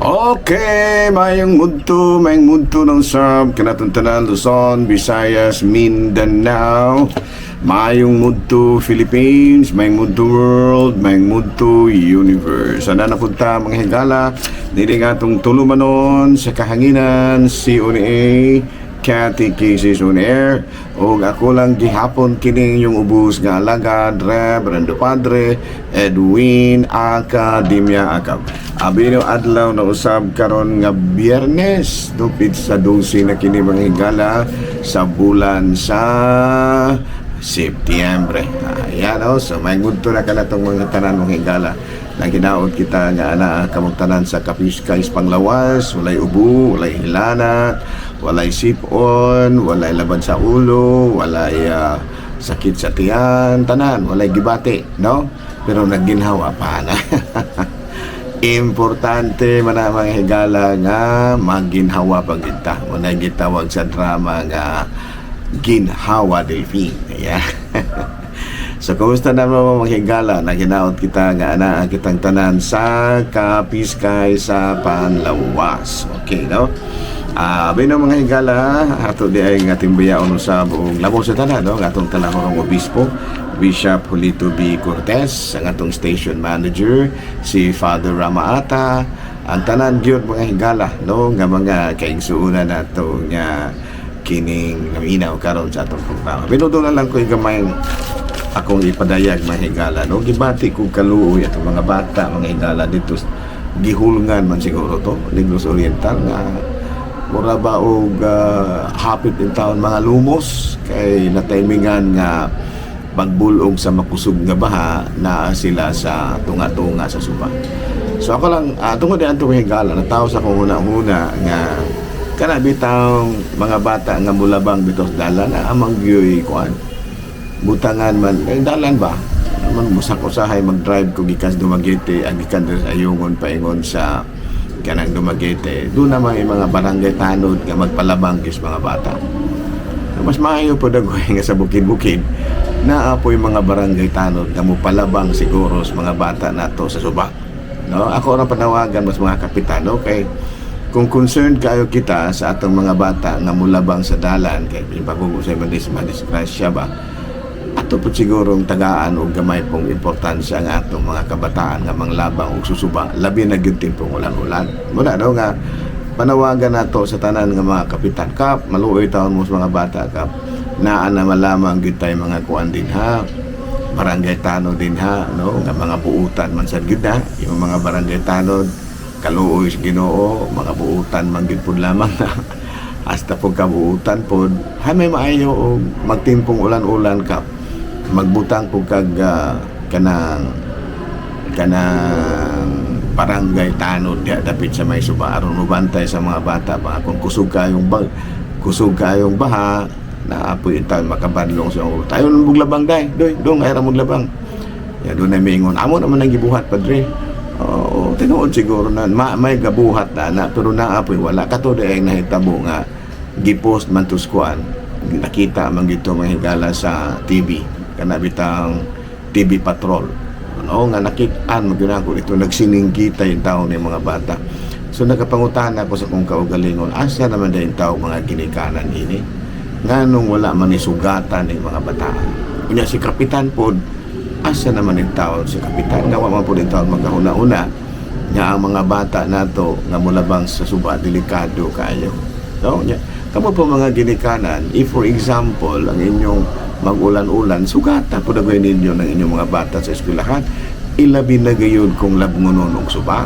Okay, mayong mudto ng sab kinatuntanan Luzon, Visayas, Mindanao. Mayong mudto Philippines, mayong mudto world, mayong mudto universe. Ana na punta mga higala, dili nga itong tulumanon sa kahanginan si UNA Catechesis on Air. O ako lang gihapon kining yung ubos nga alagad Reverendo Padre Edwin Academia Acab. Abi no adlaw na usab karon nga Biyernes dupit sa 12 na kini mga higala sa bulan sa Setyembre. Ayan o, so may ngudto na ka na itong mga tanan ng higala na ginaot kita nga ana kamugtanan sa Kapiskais Panglawas, walay ubo, walay hilanat, walay sipon, walay laban sa ulo, walay sakit sa tiyan, tanan, walay gibati, no? Pero nagginhawa pa na. Importante man ang mga higala nga magginhawa pag kita. Muna gitawag sa drama nga ginhawa delfin. Ayan. So, kumusta naman mga higala na ginaot kita nga ana kitang tanan sa Kapiskay sa Panlawas. Okay, no? Bino mga higala, ato di ay nga timbayaon sa buong labo sa tanan, no? Atong talahorong obispo, Bishop Julito B. Cortez, ang atong station manager, si Father Ramaata, ang tanan gyud mga higala, no? Nga mga kaigsuunan nato nga kining naminaw karon sa atong programa. Binudo na lang ko gamay akong ipadayag mga higala, no? Gibati ko kaluoy atong mga bata, mga higala dito gihulngan man siguro to Negros Oriental nga mura ba og hapit in taon mga lumos kay natimingan nga pagbulong sa makusog nga baha na sila sa tunga-tunga sa suba. So ako lang tungod di atong higala nataw sa kung una-una nga kana bitang mga bata nga mulabang bitos dalan na amang gyoy kuan butangan man dalan ba naman musak-usahay mag-drive ko gikas Dumaguete ang gikan sa ayungon paingon sa kanang Dumaguete doon naman yung mga barangay tanod nga magpalabang kis mga bata. Mas maayo po dagoy nga sa bukid-bukid na po yung mga barangay tanod nga mupalabang siguro sa mga bata nato sa suba, no? Ako ra panawagan mas mga kapitano kay kung concerned kayo kita sa atong mga bata nga mulabang sa dalan kay pagugusay man disgrasya ba ato po sigurong tagaan o gamay pong importansya ng atong mga kabataan nga manglabang o susuba labi na gyud timpong ulan-ulan muna daw nga panawagan nato sa tanan nga mga kapitan kap maluoy taon mo sa mga bata kap naa na malamang gyud tay mga kuan din ha barangay tanod din ha no nga mga buutan man sad gyud na yung mga barangay tanod kaluoy sa Ginoo mga buutan man gyud pud lamang na hasta pag kabuutan pod hay may maayo og magtimpong ulan-ulan kap magbutang po kag kanang barangay tanod diya dapit sa may suba aron mubantay sa mga bata pa kung kusog kayong baha na apoy tayo makabadlong sa ulo tayo nang buglabang day dong ay ramong labang ya doon ay mingon amo naman ang gibuhat padre tinuod siguro na may gabuhat na pero naapoy wala kato ay nahitabo nga gipost man to skuan nakita man gito mga higala sa TV kana bitang TV Patrol ano nga nakitaan magyunako ito nagsiningkita yung tao ng mga bata so nagapangutahan ako sa kung kaugalingon asa naman dahil tao mga ginikanan ini nganong wala man isugatan ng mga bataan unya si kapitan pod asa naman yung tao si kapitan nga wala man pod yung tao magkahuna-una nga ang mga bata nato nga mulabang sa suba delikado kayo so nya kamo po mga ginikanan if for example ang inyong mag-ulan-ulan sugata po dagway ninyo ng inyong mga bata sa eskwelahan ilabi na gayon kung labngununong suba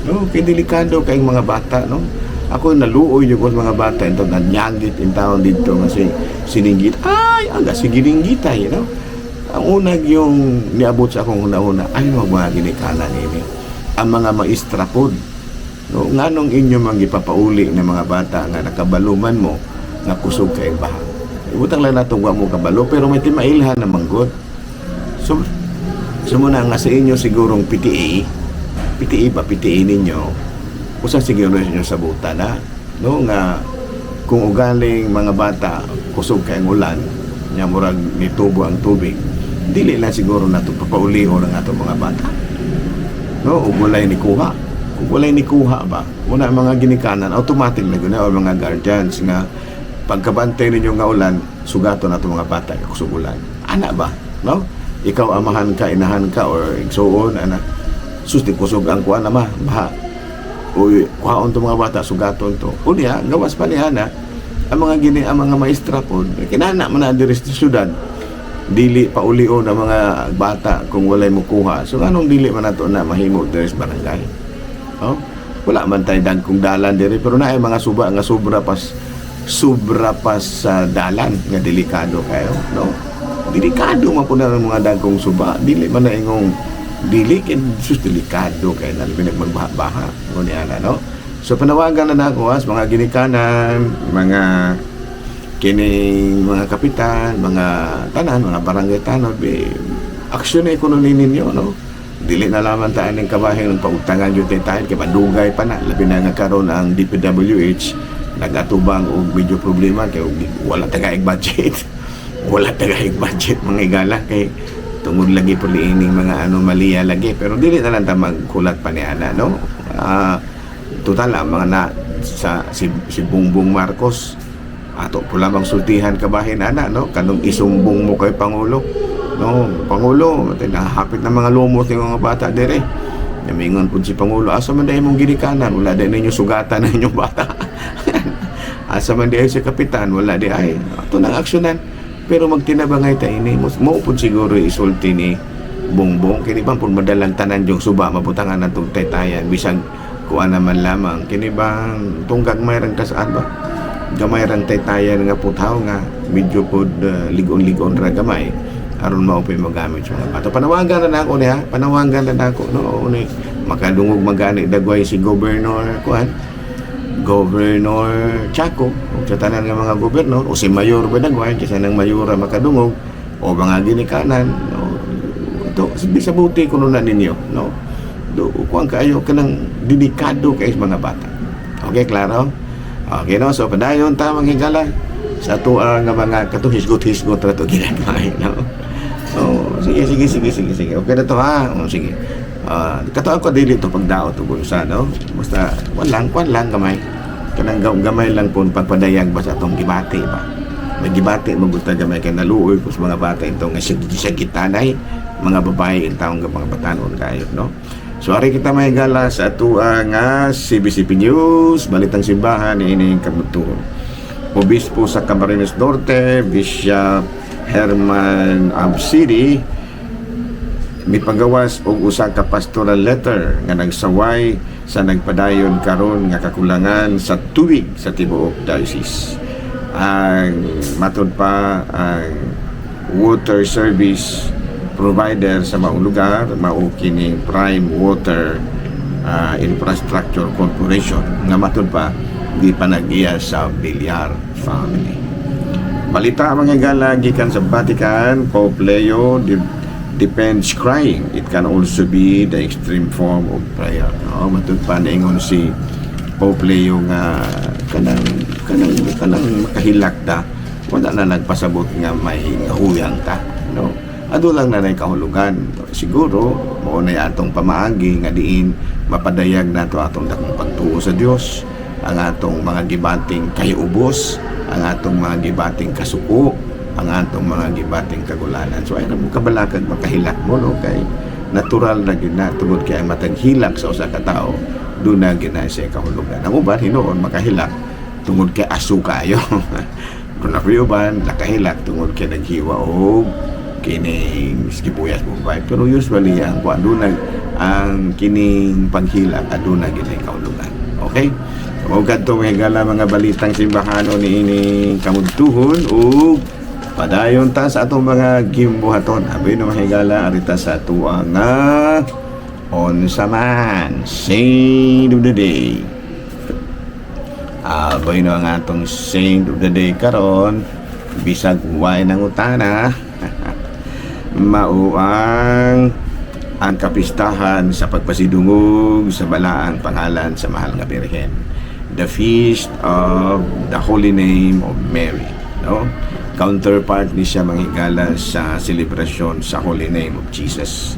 no kay delikado kayong mga bata no ako naluoy yung mga bata ito nanyagit in taon dito kasi sininggit ay aga sigininggitay you know ang unag yung niabot sa akong una-una ay mga ginikanan ini ang mga maestra pod no nganong inyo mang ipapauli ng mga bata nga nakabaluman mo nga kusog kay baha ibutang lang natong wa mo kabalo pero may timailhan na manggod so muna nga sa inyo sigurong PTA ninyo usa siguro ninyo sa buta na no nga kung ugaling mga bata kusog kay ulan nya murag nitubo ang tubig dili na siguro nato papauli o ng ato mga bata no ug walay ni kuha kung walay ni kuha ba, muna mga ginikanan, automatic na guna, o mga guardians nga, pagkabantay ninyo nga ulan, sugato na itong mga bata, kusugulan. Ana ba? No? Ikaw amahan ka, inahan ka, or igsuon, anak, susti kusog ang kuha na baha. Uy, kuhaon itong mga bata, sugaton to. Unya, gawas pa niya na, ang mga maestra po, kinana man na diri sa syudad, dili pa ulio na mga bata kung walay mo kuha. So anong dili man nato na mahimo diri sa barangay? Oh? Wala man tay dagkong dalan diri, pero naay mga suba nga sobra pas sa dalan nga delikado kayo, no? Delikado man po na mga dagkong suba, dili man na ingong dili kay sus delikado kay nalbi nagmagbaha ngoni ana, no? So panawagan na nako as mga ginikanan, mga kining mga kapitan, mga tanan, mga barangay tanod, aksyon na ekonomi ninyo, no? Dili na lamang tayo ng kabahin ng pautangan yun tayo, kaya madugay pa na, labi na nga karon ang DPWH, nagatubang o medyo problema, kaya wala tagaig budget, wala tagaig budget mga igala, kay tungod lagi po liining mga anomalya lagi, pero dili na lang tayo magkulat pa niya na, no? Total, mga na, si Bongbong Marcos, ato po lamang sultihan kabahin ana, no? Kanong isumbong mo kay Pangulo, no? Pangulo, nakahapit na mga lumot ng mga bata dire. Namingon po si Pangulo, asa man dahil mong ginikanan, wala dahil ninyo sugatan na inyong bata. Asa man dahil si Kapitan, wala dahil ay ato nang aksyonan. Pero magtinabangay tayo ini, mo po siguro isulti ni Bongbong, kini bang po madalang tanan yung suba, mabutangan ng taytayan, bisang kuha naman lamang, kini bang tunggag mayroong kasaan ba? Gamay rang taytayan nga putaw nga medyo pod ligon-ligon ra gamay aron mao pa magamit sa mga bata. Panawagan na nako niya, panawagan na nako, no, ni makadungog magani dagway si Governor Chaco o sa tanan nga mga gobernador o si Mayor Badagway kasi nang mayora makadungog o mga ginikanan, no, ito sa buti kuno na ninyo, no, do kuan kayo kanang dedikado kay mga bata. Okay, klaro? Okay, no? So, padayon tamang higala sa tuwa nga mga katuhisgot-hisgot na ito ginagmay, no? So, sige. Okay na to, ha? O, sige. Katuwa ko dili ito pagdaot o bulsa, no? Basta, kwan lang gamay. Kanang gamay lang po pagpadayag ba sa itong gibati ba? May gibati, magusta gamay kaya naluoy po sa mga bata ito nga siya gitanay, mga babae yung taong mga batanon kayo, no? So, ari kita may gala sa atua nga CBCP News, Balitang Simbahan, ining kabuturon. Obispo sa Camarines Norte, Bishop Herman Absidi, may pagawas og usa ka pastoral letter nga nagsaway sa nagpadayon karon nga kakulangan sa tubig sa tibuok diocese. Ang matod pa ang water service provider sa maong lugar, mao kining Prime Water Infrastructure Corporation nga matod pa di pa nag-iya sa Villar family. Balita mga gala gikan sa Vatican, Pope Leo depends crying. It can also be the extreme form of prayer. No, matod pa naingon si Pope Leo nga kanang makahilak ta, wala na nagpasabot nga may kahuyang ta, no. Ado lang na kahulugan. Siguro, mo na atong pamaagi nga diin mapadayag nato atong dakong pagtuo sa Dios, ang atong mga gibating kayubos, ang atong mga gibating kasuko, ang atong mga gibating kagulanan. So ay mo kabalakag makahilak mo, no, kay natural na gyud na tungod kay matag hilak sa usa ka tawo, do na gyud na siya kahulugan. Ang uban hinuon makahilak tungod kay asu kayo. Kung nakuyuban nakahilak tungod kay naghiwa og kining skibuyas bumbay, pero usually ang adunay ang kining paghilak aduna gyud kahulugan. Okay, o kadto mga gala mga balitang simbahan o niining kamudtuhon ug padayon ta sa atong mga gimbuhaton. Abay no mga higala arita sa tuwa nga unsa man Saint of the Day. Abay no ang atong Saint of the Day karon, bisag way nang utana mao ang kapistahan sa pagpasidungog sa balaang pangalan sa mahal nga Birhen, the feast of the Holy Name of Mary, no? Counterpart ni siya manghigala sa selebrasyon sa Holy Name of Jesus.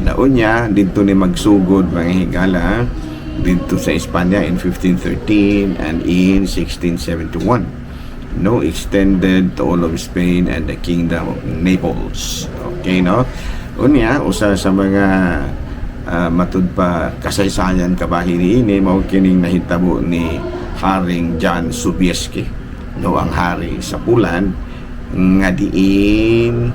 Naunya dito ni magsugod manghigala dito sa Espanya in 1513 and in 1671. No, extended to all of Spain and the Kingdom of Naples. Okay, no? Unya, usa sa mga matud pa kasaysayan kabahin ini mao kining nahitabo ni Haring Jan Sobieski, no, ang hari sa Pulan nga diin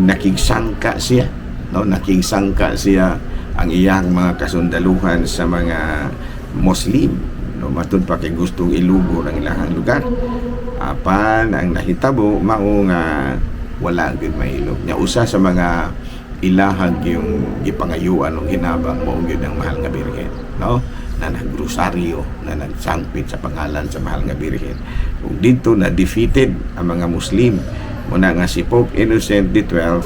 nakigsangka siya, no, nakigsangka siya ang iyang mga kasundaluhan sa mga Muslim, no, matud pa kay gustong ilugor ang ilang lugar. Apan ang nahitabo mao nga wala gyud mahilog nya usa sa mga ilahag yung gipangayuan ng hinabang mo gyud ang mahal nga Birhen, no, na naggrosaryo, na nagsangpit sa pangalan sa mahal nga Birhen. Ug dito na defeated ang mga Muslim. Muna nga si Pope Innocent XII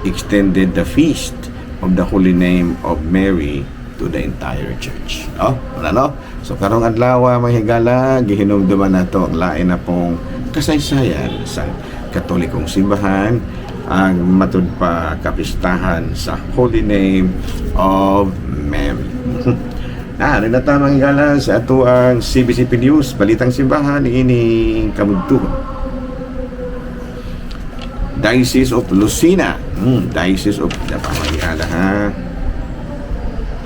extended the feast of the Holy Name of Mary to the entire church. No? Wala, no? So karong adlaw mga higala, gihinumduman nato ang lain na pong kasaysayan sa Katolikong simbahan, ang matud pa kapistahan sa Holy Name of Mary. Rin na tamang higala sa ato ang CBCP News, Balitang Simbahan, ining kamugtuhan. Diocese of Lucena. Diocese of Napamagala, ha?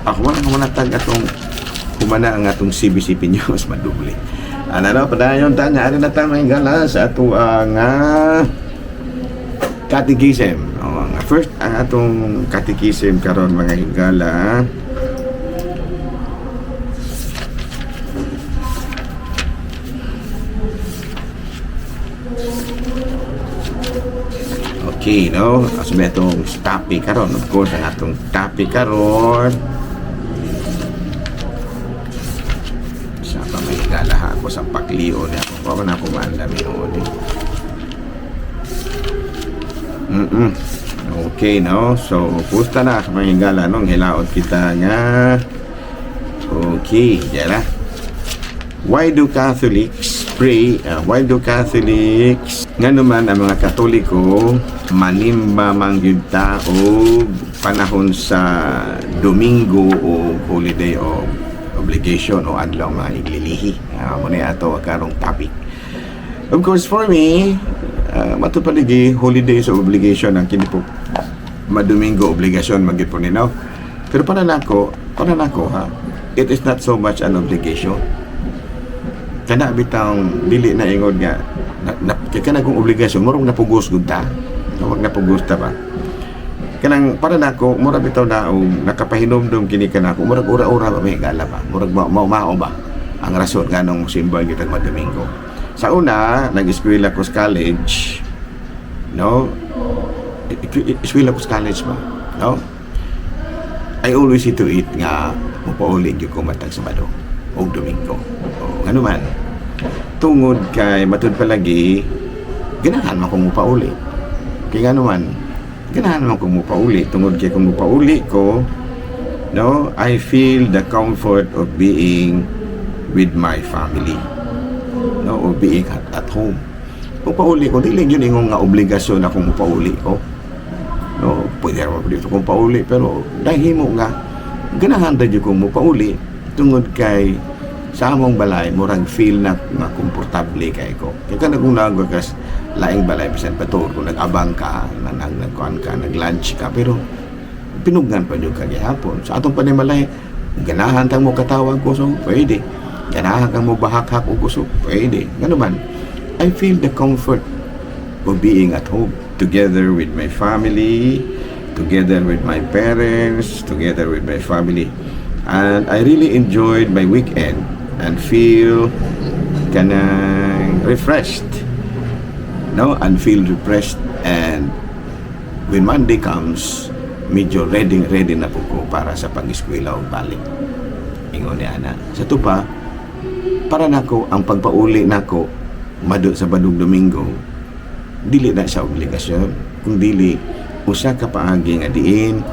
Ako wala manatag atong humana ang atong CBCP News, madubli. Ano na, padayon tanya, ano na tamang gala sa ato ang catechism. First, ang atong catechism karon mga higala. Okay, no? Asumay itong topic karon. Of course, ang atong topic karon sa pamahigala ako sa pakliyo niya. Ako na ako maandami noon. Okay, no? So, pusta na sa pamahigala nung hilaot kita nga. Okay, dyan. Why do Catholics pray? Why do Catholics nga naman ang mga Katoliko manimba mangyudta o panahon sa Domingo o holiday o obligation o adlaw mga iglilihi? Muna ato karong topic. Of course, for me, matupaligi holiday sa obligation ang kini po madomingo obligasyon magyud po nino. Pero para nako ha, it is not so much an obligation. Kana bitang dili na ingod nga kana kung obligasyon murong napugos gud ta. Wag napugos ta ba. Kanang para nako mura bitaw na nakapahinomdom kini kanako murag ura-ura ba may gala ba. Murag mao ba ang rason nganong simba gyud ang Domingo. Sa una, nag-eskwela ko sa college, no? Eskwela ko sa college ba, no? I always see to it nga mupauli gyud ko matag Sabado o Domingo. Ano man, tungod kay matud palagi ganahan man kong mupauli. Kaya nga naman, ganahan man kong mupauli. Tungod kay kung mupauli ko, no, I feel the comfort of being with my family, no, or being at home. Kung pauli ko, dili yun yung nga obligasyon na kung pauli ko, no, pwede naman dito kung pauli, pero dahil mo nga ganahan tayo kung mupauli tungod kay sa among balay murag feel na nga komportable kay ko. Kaya ka nagkung nagagas laing balay bisan patur kung nag-abang ka, nagkuhan ka, nag-lunch ka, pero pinugnan pa nyo kagihapon. Sa atong panimalay, ganahan tang mo katawag ko, so pwede. Ganahan kang mo bahak-hak o gusto, pwede. Gano man, I feel the comfort of being at home together with my family, together with my parents, together with my family. And I really enjoyed my weekend and feel kanang refreshed, no, and feel refreshed. And when Monday comes, medyo ready na po ko para sa pag-eskwela o balik. Ingon ni ana. Sa to pa, para nako ang pagpauli nako madu sa Badug Domingo, dili na sa obligasyon, kung dili usa ka paagi nga diin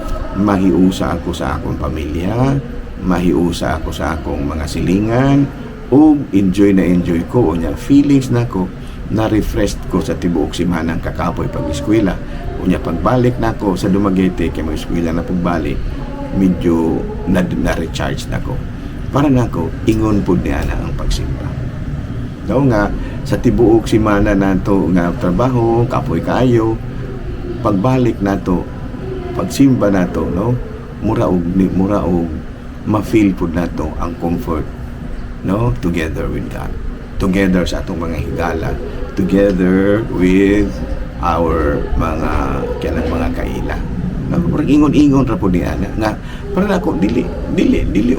mahiusa ako sa akong pamilya, mahiusa ako sa akong mga silingan, o enjoy ko unya feelings nako na refreshed ko sa tibuok simanang kakapoy pag-eskwela. Unya pagbalik nako sa Dumaguete kay mag-eskwela na pagbalik, medyo na-recharge na ko. Para nako ingon pud niya na ang pagsimba. No nga sa tibuok semana nato nga trabaho, kapoy kayo, pagbalik nato, pagsimba nato, no? Mura og ma-feel pud nato ang comfort, no? Together with God. Together sa atong mga higala, together with our mga kaila. No, ingon-ingon ra pud niya nga para nako dili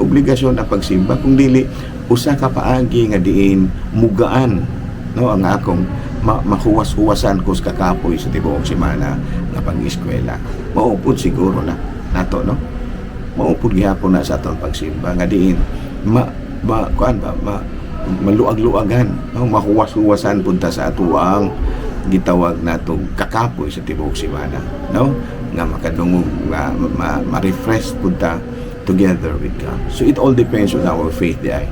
obligasyon ang pagsimba, kung dili usa ka paagi nga diin mugaan, no, ang akong mahuwas-huwasan ko sa kakapoy sa tibuok semana nga pag-eskwela. Maupod siguro na nato, no? Maupod gihapon na sa atong pagsimba nga diin maluag-luagan, no? Mahuwas-huwasan punta sa atuang gitawag natong kakapoy sa tibuok semana, no? Nga makadungog ma-refresh punta together with God. So it all depends on our faith di ay,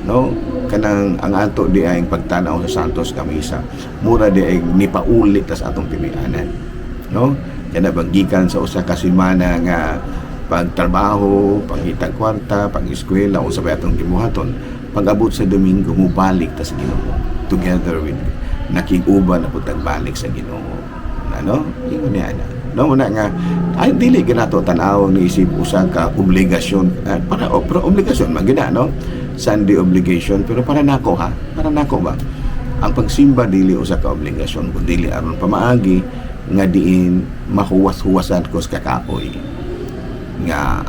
no? Kanang ang ato di ay pagtanaw sa Santos Kamisa, mura di ay nipaulit tas atong pimianan, no? Kana bagikan sa usa ka semana nga pagtrabaho, pangitag kwarta, pag-eskwela o sabay atong gibuhaton, pag-abot sa Domingo mubalik ta sa Ginoo together with nakig-uban na putag balik sa Ginoo, ano? Ingon niya na, no, muna nga ay dili ganato tan-aw ni isip usa ka obligasyon, para obligasyon magina, no? Sunday obligation, pero para nako ba ang pagsimba dili usa ka obligasyon, kun dili aron pamaagi nga diin mahuwas-huwasan ko sa kakapoy nga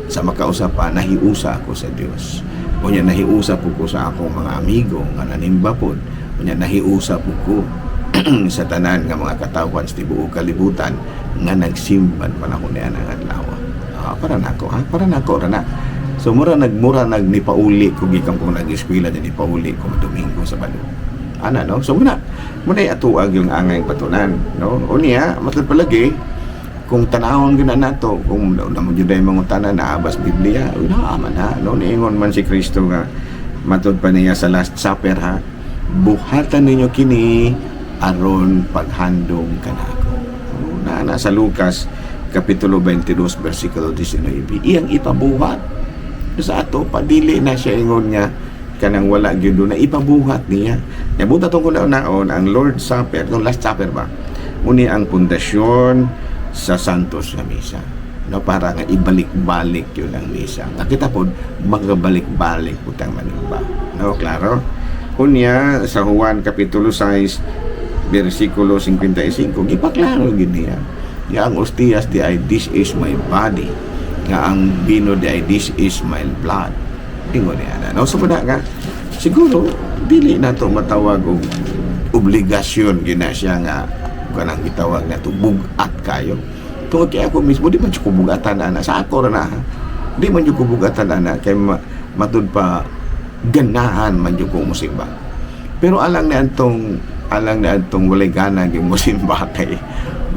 sa makausa pa nahiusa ako sa Dios. Unya nahiusa po ko sa akong mga amigo nga nanimba pod. Unya nahiusa po ko sa tanan nga mga katawan sa tibuok kalibutan nga nagsimban panahon niya ng adlaw. Para nako ra na. So mura nagnipauli ko gikan ko nag-eskwela din nipauli ko Domingo sa balo. Ana, no? So muna atuag yung angay patunan, no? Unya matud palagi kung tanawon gyud nato, kung namo jud ay mangutana na abas Biblia, una man ha, no? Niingon man si Kristo nga matud pa niya sa Last Supper, ha, buhatan ninyo kini aron paghandom kanako. Na sa Lucas kapitulo 22 bersikulo 19, iyang ipabuhat sa ato, padili na siya ingon nga kanang wala gyud na ipabuhat niya. Nabuta tong naon ang Lord's Supper, no, Last Supper ba? Muni ang pundasyon sa Santos na misa, no, para nga ibalik-balik yun ang misa. Nakita po magabalik-balik putang manimba, no, klaro. Kunya sa Juan kapitulo 6 bersikulo 55 gipaklaro gid niya nga ang ostias di ay this is my body, nga ang bino di ay this is my blood. Ingon niya, no? So nga siguro dili nato matawag og obligasyon gina siya nga kanang gitawag na bugat kayo. Tungod kay ako mismo di man ko bugatan ana sa ako ra na. Di man ko bugatan ana kay matud pa ganahan man ko musimba. Pero alang na antong walay gana gyud musimba kay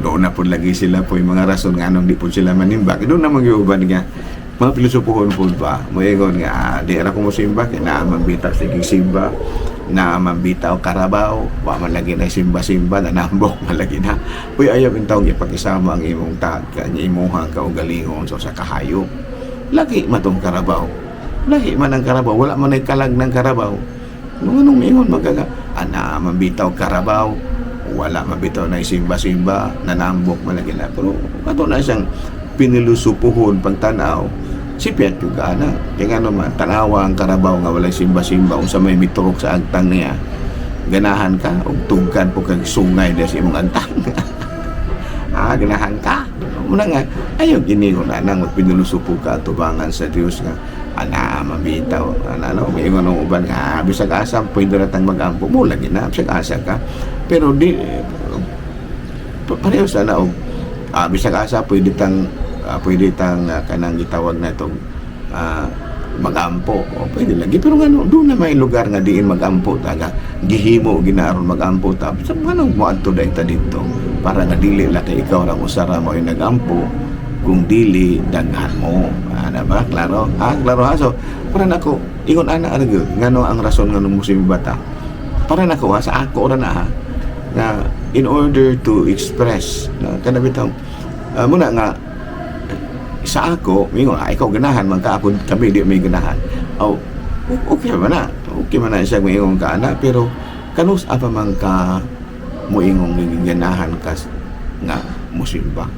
doon na pud lagi sila po yung mga rason nga anong di pud sila manimba. Doon na magyuban nga mga pilosopohon pud pa. Moingon nga di ra ko musimba kay naa man bitaw sige simba, na mambitaw karabaw, wa man lagi na simba-simba na nambok man lagi na. Uy, ayaw intawong ipakisama ang imong tag, kanya imuhang kaugalingon so sa kahayop. Lagi matong karabaw. Lagi man ang karabaw, wala man ay kalag ng karabaw. Nung anong ingon magaga, ana mambitaw karabaw, wala mambitaw na simba-simba, na nambok man lagi na. Pero ato na siyang pinilusupuhon pagtanaw. Si Piat juga na kaya nga naman tanawa ang karabaw nga walay simba-simba kung sa may miturok sa agtang niya, ganahan ka o tugkan po kag sungay dahil sa imong agtang. Ganahan ka muna nga ayaw giningon na nang magpinulusupo ka tubangan sa Dios nga ana mabitaw ano ingon ng uban nga bisag asa pwede na tang mag-ampo mo lagi na bisag asa ka pero di pareho sana og bisag asa pwede tang kanang gitawag na itong mag-ampo o pwede lagi pero nga doon na may lugar nga diin mag-ampo taga gihimo ginaaron mag-ampo ta sa manong mo adto dayta dito para nga dili la kay ikaw lang usara mo yung nag-ampo kung dili daghan mo ana ba klaro klaro so para nako ingon ana argyud ngano ang rason nga nung musim bata para nako sa ako ra na nga in order to express na kana bitaw muna nga sa ako, mingon, ikaw ganahan man ka, ako kami di may ganahan. Oh, okay man na. Okay man na siya mingon ka ana, pero kanus apa man ka moingong ganahan ka nga musimba.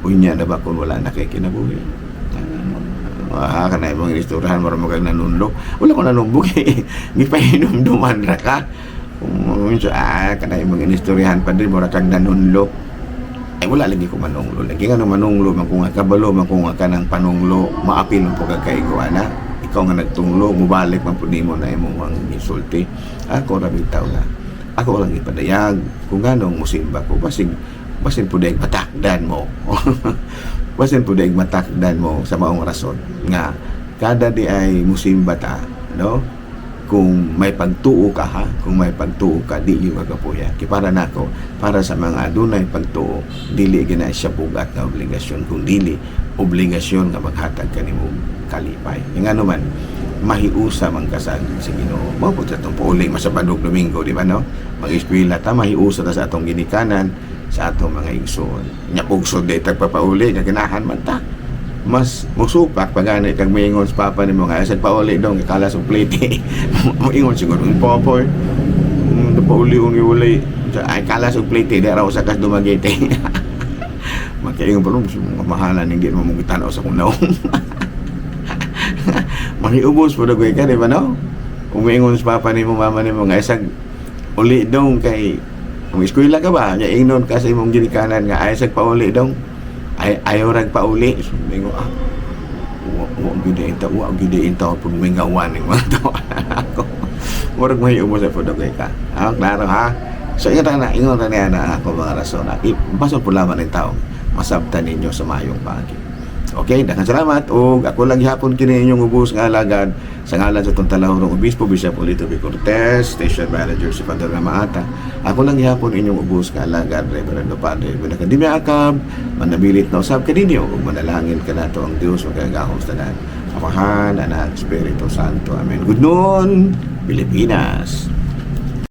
Unya na ba kung wala na kay kinabuhi? Kana imong isturahan mo kag nanunlo. Wala ko nanumbog eh. Gipahinom-duman ra ka. Kana imong istoryahan pa din mo ra kag nanunlo. Ay wala lagi ko manunglo. Lagi nga no manunglo man kung kabalo man kung ka ng panunglo, maapil mo pag kaigwana. Ikaw nga nagtunglo, mubalik man pud nimo na imong ang insulti. Ako ra bitaw na. Ako lang ipadayag kung ganong musimba ko basin pud ay matakdan mo. Basin pud ay matakdan mo sa maong rason nga kada di ay musimba ta, no? Kung may pagtuo ka ha, kung may pagtuo ka, di yung magapuya. Kaya para nako, para sa mga adunay pagtuo, dili gina siya bugat na obligasyon, kung dili, obligasyon nga maghatag ka nimo kalipay. Nga naman, mahiusa man kasag si Ginoo. Mao pud sa atong pauling masabadog Domingo, di ba no? Mag-eskwela ta, mahiusa ta sa atong ginikanan, sa atong mga igsoon. Nya pugsod day tagpapauli, nga ganahan man ta. Mas musupak pag ano kag moingon sa papa nimo nga sad pauli dong ikala sa plate. Moingon siguro ng popoy. Pauli ung iulay ay kala sa plate di raw sa kas dumagete. Makaingon pa ron mahalan ning di mo mong sa kunaw. Mahiubos po dagoy ka di ba no? Umingon sa papa nimo mama nimo nga isag uli dong kay kung eskwela ka ba nya ingnon ka sa imong ginikanan nga ay isag pauli dong ayaw rag pauli so mingo wa gid ita pud mingawan ning mga tawo ako murag may ubos sa pud ka klaro ha so ingon na na ako mga rason bason pud lamang ng tawo masabtan ninyo sa mayong pagi. Okay, daghang salamat ug ako lang gihapon kini inyong ubos nga alagad sa ngalan sa itong Talahurong Obispo Bishop Polito B. Cortez, Station Manager si Padre Maata. Ako lang gihapon inyong ubos nga alagad Reverendo Padre Benacadimia Akab, manabilit na usab kaninyo ug manalangin kanato ang Dios ug kagahom sa tanan. Amahan, Anak, Espiritu Santo. Amen. Good noon, Pilipinas.